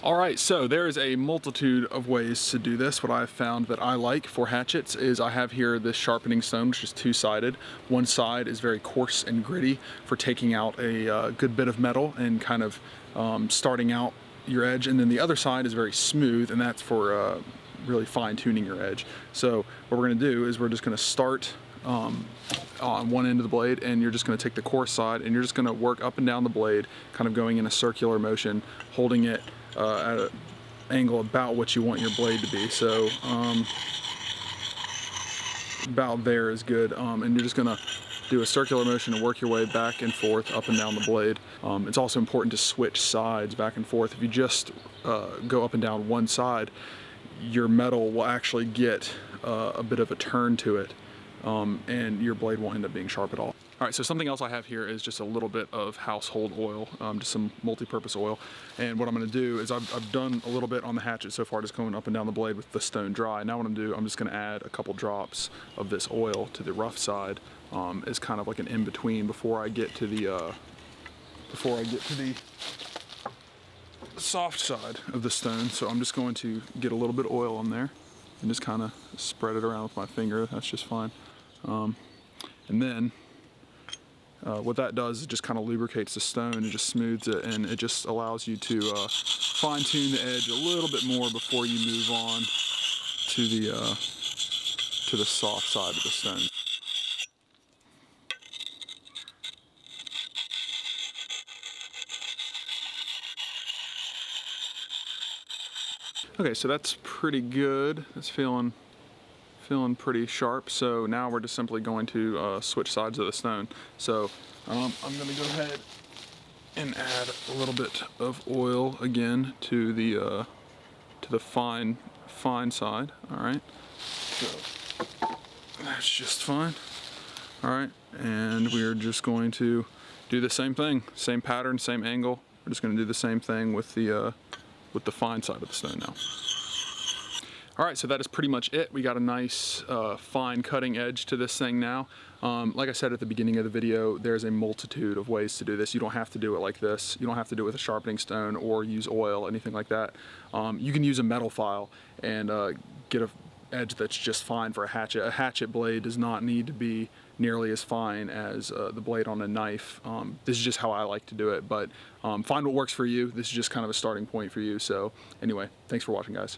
Alright, so there is a multitude of ways to do this. What I've found that I like for hatchets is I have here this sharpening stone, which is two-sided. One side is very coarse and gritty for taking out a good bit of metal and kind of starting out your edge, and then the other side is very smooth, and that's for really fine-tuning your edge. So what we're going to do is we're just going to start on one end of the blade, and you're just going to take the coarse side and you're just going to work up and down the blade, kind of going in a circular motion, holding it at an angle about what you want your blade to be. So about there is good, and you're just going to do a circular motion and work your way back and forth up and down the blade. It's also important to switch sides back and forth. If you just go up and down one side, your metal will actually get a bit of a turn to it, and your blade won't end up being sharp at all. Alright, so something else I have here is just a little bit of household oil, just some multi-purpose oil. And what I'm going to do is I've done a little bit on the hatchet so far, just going up and down the blade with the stone dry. Now what I'm going to do, I'm just going to add a couple drops of this oil to the rough side as kind of like an in-between before I get to the soft side of the stone. So I'm just going to get a little bit of oil on there and just kind of spread it around with my finger. That's just fine. And then what that does is just kind of lubricates the stone and just smooths it, and it just allows you to fine-tune the edge a little bit more before you move on to the soft side of the stone. Okay, so that's pretty good. It's feeling pretty sharp. So now we're just simply going to switch sides of the stone. So I'm going to go ahead and add a little bit of oil again to the fine side. All right, so that's just fine. All right, and we're just going to do the same thing, same pattern, same angle. We're just going to do the same thing with the fine side of the stone now. Alright, so that is pretty much it. We got a nice fine cutting edge to this thing now. Like I said at the beginning of the video, there's a multitude of ways to do this. You don't have to do it like this. You don't have to do it with a sharpening stone or use oil, anything like that. You can use a metal file and get an edge that's just fine for a hatchet. A hatchet blade does not need to be nearly as fine as the blade on a knife. This is just how I like to do it, but find what works for you. This is just kind of a starting point for you. So anyway, thanks for watching, guys.